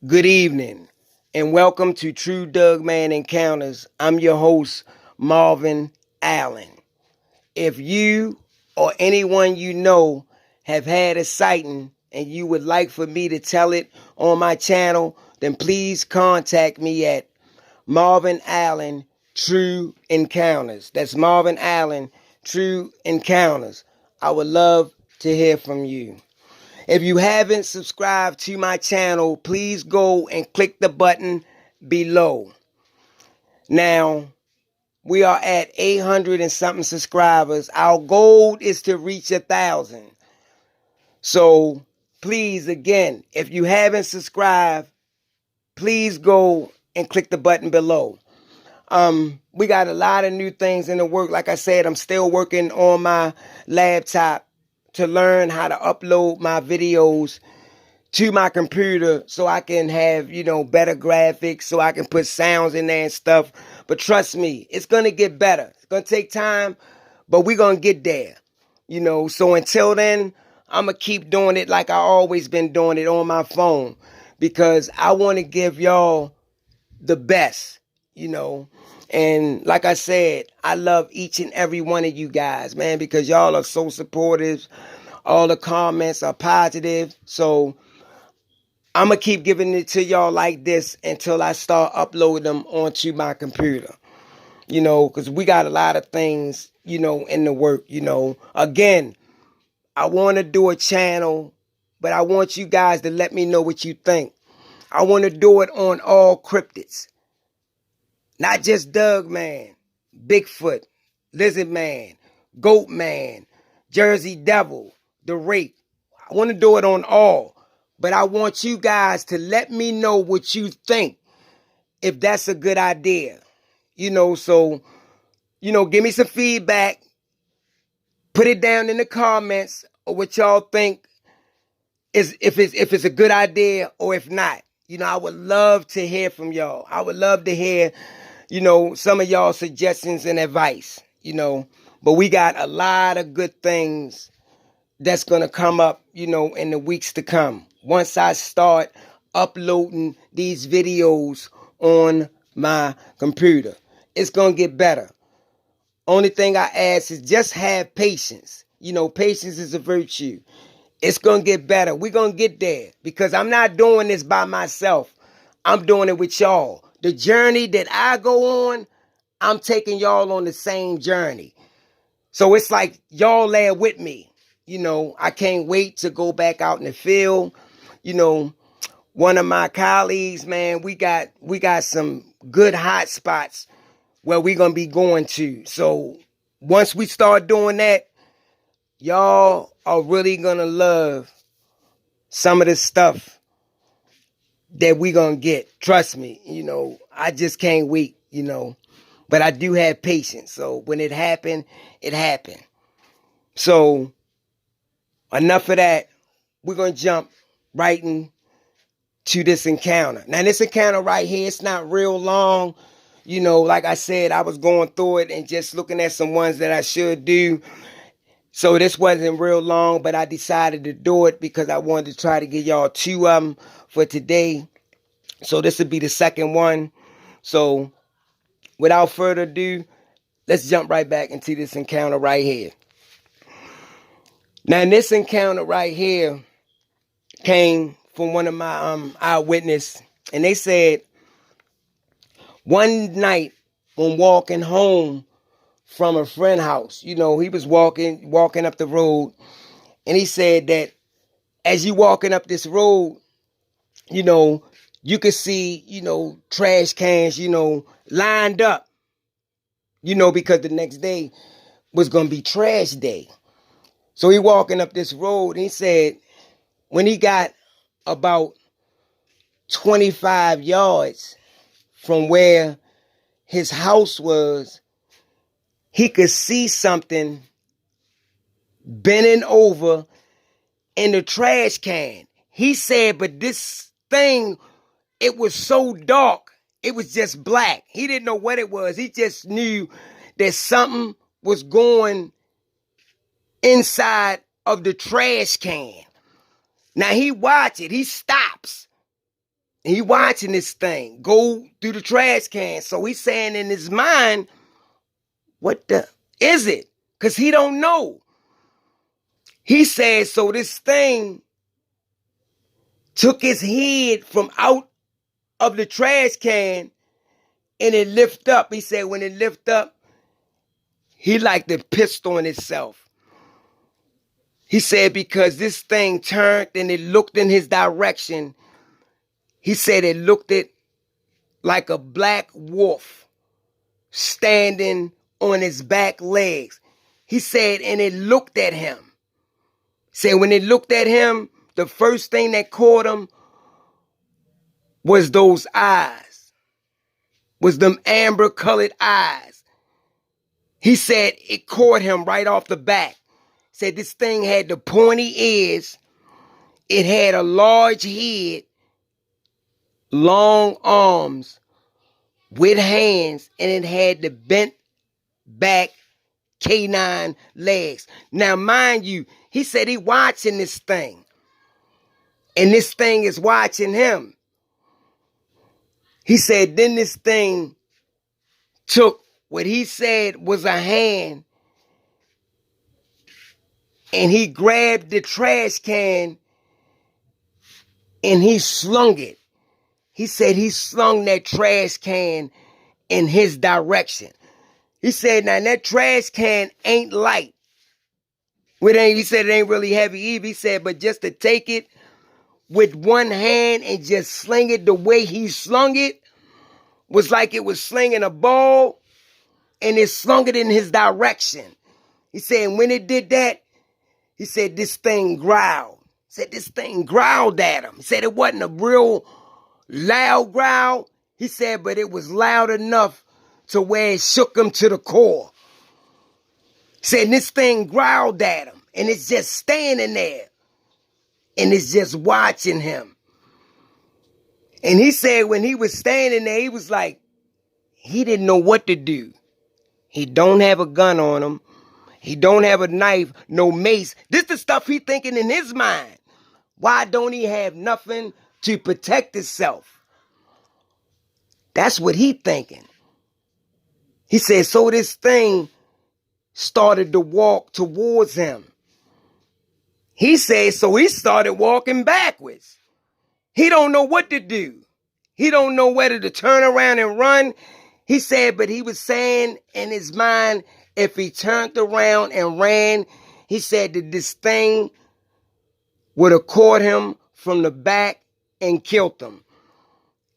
Good evening, and welcome to True Doug Man Encounters. I'm your host, Marvin Allen. If you or anyone you know have had a sighting and you would like for me to tell it on my channel, then please contact me at Marvin Allen True Encounters. That's Marvin Allen True Encounters. I would love to hear from you. If you haven't subscribed to my channel, please go and click the button below. Now, we are at 800 and something subscribers. Our goal is to reach 1,000. So, please, again, if you haven't subscribed, please go and click the button below. We got a lot of new things in the work. Like I said, I'm still working on my laptop to learn how to upload my videos to my computer so I can have, better graphics, so I can put sounds in there and stuff. But trust me, it's going to get better. It's going to take time, but we're going to get there. So until then, I'm going to keep doing it like I always been doing it on my phone because I want to give y'all the best. And like I said, I love each and every one of you guys, man, because y'all are so supportive. All the comments are positive. So I'm going to keep giving it to y'all like this until I start uploading them onto my computer. Because we got a lot of things, in the work, Again, I want to do a channel, but I want you guys to let me know what you think. I want to do it on all cryptids. Not just Doug Man, Bigfoot, Lizard Man, Goat Man, Jersey Devil, the Rake. I want to do it on all. But I want you guys to let me know what you think, if that's a good idea. So, give me some feedback. Put it down in the comments or what y'all think is if it's a good idea or if not. I would love to hear from y'all. I would love to hear, some of y'all suggestions and advice. But we got a lot of good things that's going to come up, in the weeks to come. Once I start uploading these videos on my computer, it's going to get better. Only thing I ask is just have patience. Patience is a virtue. It's going to get better. We're going to get there because I'm not doing this by myself. I'm doing it with y'all. The journey that I go on, I'm taking y'all on the same journey. So it's like y'all there with me. I can't wait to go back out in the field. One of my colleagues, man, we got some good hot spots where we're going to be going to. So once we start doing that, y'all are really going to love some of the stuff that we're going to get. Trust me, I just can't wait. But I do have patience. So when it happened, it happened. So enough of that. We're going to jump right into this encounter. Now, this encounter right here, it's not real long. Like I said, I was going through it and just looking at some ones that I should do. So this wasn't real long, but I decided to do it because I wanted to try to get y'all two of them for today. So this would be the second one. So without further ado, let's jump right back into this encounter right here. Now, this encounter right here came from one of my eyewitness, and they said one night when walking home from a friend's house, he was walking up the road, and he said that as you walking up this road, you could see, trash cans, lined up, because the next day was going to be trash day. So he walking up this road, and he said when he got about 25 yards from where his house was, he could see something bending over in the trash can. He said, but this thing, it was so dark, it was just black. He didn't know what it was. He just knew that something was going inside of the trash can. Now he watched it. He stops. He watching this thing go through the trash can. So he's saying in his mind, what the is it? Because he don't know. He said, so this thing took his head from out of the trash can and it lift up. He said when it lift up, he like to pissed on itself. He said because this thing turned and it looked in his direction. He said it looked it like a black wolf standing on his back legs. He said, and it looked at him. Said when it looked at him, the first thing that caught him was those eyes, was them amber colored eyes. He said it caught him right off the back. Said this thing had the pointy ears. It had a large head, long arms with hands, and it had the bent back canine legs. Now, mind you, he said he watching this thing. And this thing is watching him. He said then this thing took what he said was a hand and he grabbed the trash can and he slung it. He said he slung that trash can in his direction. He said, now that trash can ain't light. He said it ain't really heavy either. He said, but just to take it with one hand and just sling it the way he slung it was like it was slinging a ball and it slung it in his direction. He said when it did that, he said this thing growled. He said this thing growled at him. He said it wasn't a real loud growl. He said, but it was loud enough to where it shook him to the core. He said this thing growled at him and it's just standing there and it's just watching him. And he said when he was standing there, he was like, he didn't know what to do. He don't have a gun on him. He don't have a knife, no mace. This the stuff he thinking in his mind. Why don't he have nothing to protect himself? That's what he thinking. He said, so this thing started to walk towards him. He said, so he started walking backwards. He don't know what to do. He don't know whether to turn around and run. He said, but he was saying in his mind, if he turned around and ran, he said that this thing would have caught him from the back and killed him.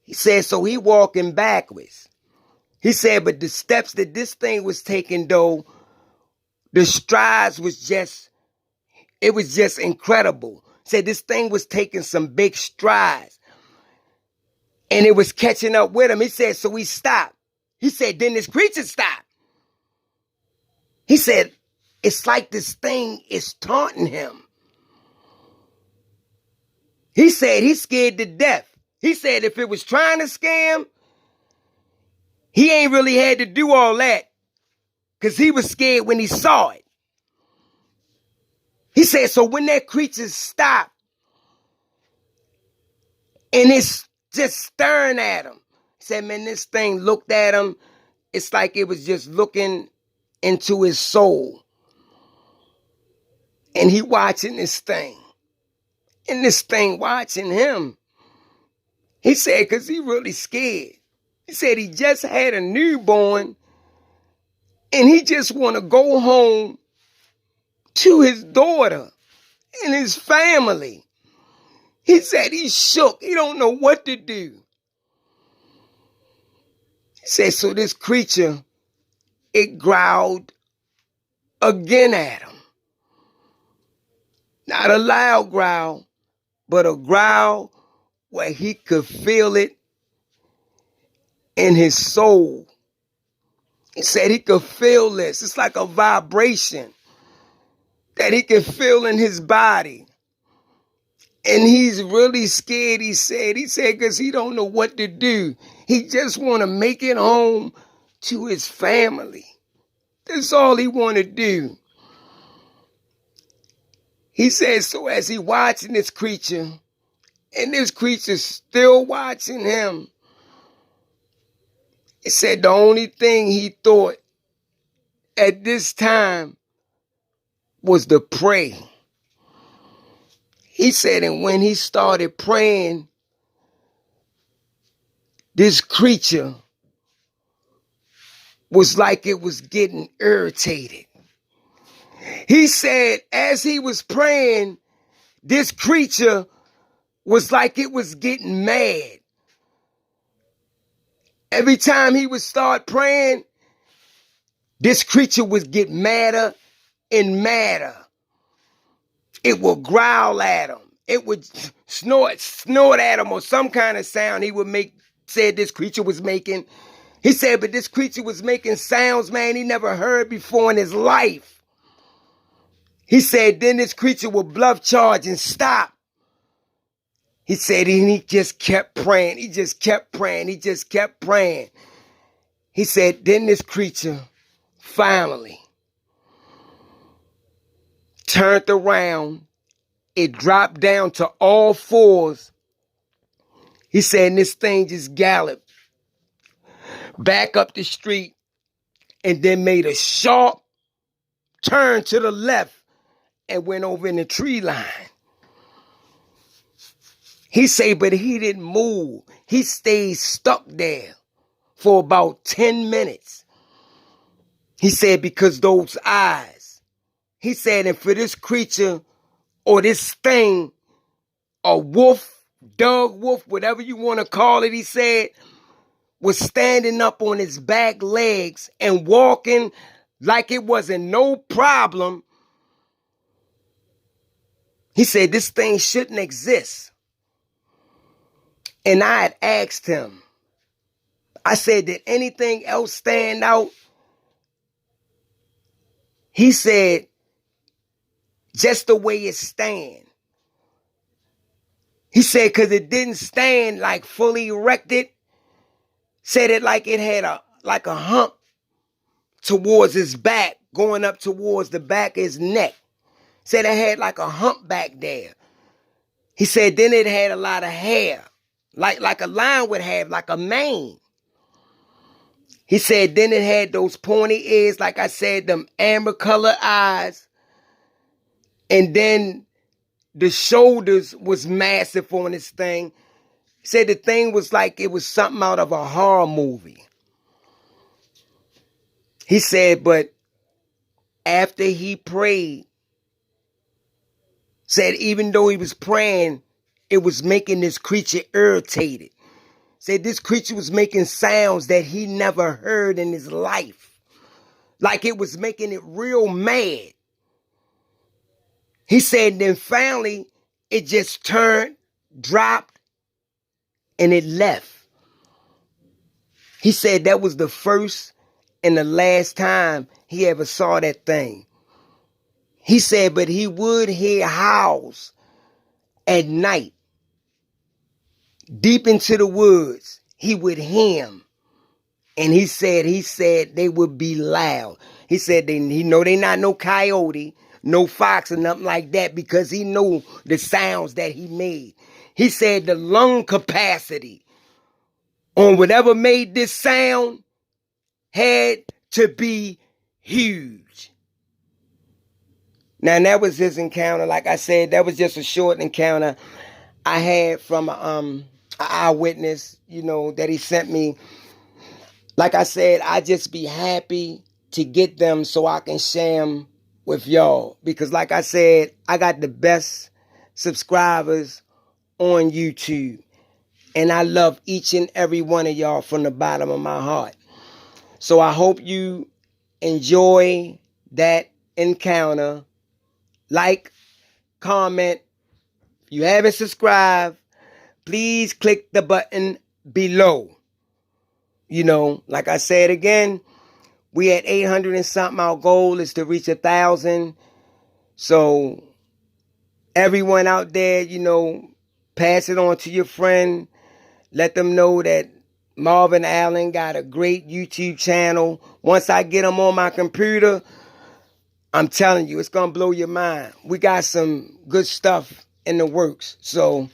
He said, so he walking backwards. He said, but the steps that this thing was taking, though, the strides was just incredible. He said this thing was taking some big strides. And it was catching up with him. He said, so he stopped. He said, then this creature stopped. He said, it's like this thing is taunting him. He said he's scared to death. He said if it was trying to scare him, he ain't really had to do all that because he was scared when he saw it. He said, so when that creature stopped and it's just staring at him, he said, man, this thing looked at him. It's like it was just looking into his soul. And he watching this thing. And this thing watching him. He said, because he really scared. He said he just had a newborn and he just want to go home to his daughter and his family. He said he's shook. He don't know what to do. He said, so this creature, it growled again at him. Not a loud growl, but a growl where he could feel it in his soul. He said he could feel this. It's like a vibration that he can feel in his body. And he's really scared, he said, because he don't know what to do. He just want to make it home to his family. That's all he want to do. He said, so as he watching this creature, And this creature's still watching him. It said the only thing he thought at this time was to pray. He said, and when he started praying, this creature was like it was getting irritated. He said, as he was praying, this creature was like it was getting mad. Every time he would start praying, this creature would get madder and madder. It would growl at him. It would snort at him, or some kind of sound he would make, said this creature was making. He said, but this creature was making sounds, man, he never heard before in his life. He said, then this creature would bluff charge and stop. He said, and he just kept praying. He just kept praying. He just kept praying. He said, then this creature finally turned around. It dropped down to all fours. He said, and this thing just galloped back up the street and then made a sharp turn to the left and went over in the tree line. He said, but he didn't move. He stayed stuck there for about 10 minutes. He said, because those eyes. He said, and for this creature or this thing, a wolf, dog wolf, whatever you want to call it, he said, was standing up on his back legs and walking like it wasn't no problem. He said, this thing shouldn't exist. And I had asked him, I said, did anything else stand out? He said, just the way it stand. He said, because it didn't stand like fully erected. Said it like it had a hump towards his back, going up towards the back of his neck. Said it had like a hump back there. He said, then it had a lot of hair. Like a lion would have, like a mane. He said, then it had those pointy ears, like I said, them amber colored eyes. And then the shoulders was massive on this thing. He said the thing was like it was something out of a horror movie. He said, but after he prayed, said even though he was praying, it was making this creature irritated. Said this creature was making sounds that he never heard in his life. Like it was making it real mad. He said then finally it just turned, dropped, and it left. He said that was the first and the last time he ever saw that thing. He said, but he would hear howls at night. Deep into the woods, he would hear them. And he said they would be loud. He said he know they not no coyote, no fox or nothing like that, because he knew the sounds that he made. He said the lung capacity on whatever made this sound had to be huge. Now, that was his encounter. Like I said, that was just a short encounter I had from an eyewitness, that he sent me. Like I said, I just be happy to get them so I can share them with y'all. Because like I said, I got the best subscribers on YouTube. And I love each and every one of y'all from the bottom of my heart. So I hope you enjoy that encounter. Like, comment. If you haven't subscribed, please click the button below. Like I said again, we at 800 and something. Our goal is to reach 1,000. So everyone out there, pass it on to your friend. Let them know that Marvin Allen got a great YouTube channel. Once I get them on my computer, I'm telling you, it's going to blow your mind. We got some good stuff in the works. So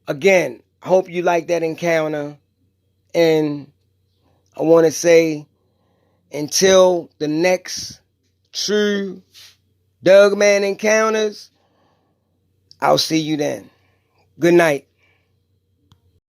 Again, I hope you like that encounter. And I want to say, until the next True Doug Man Encounters, I'll see you then. Good night.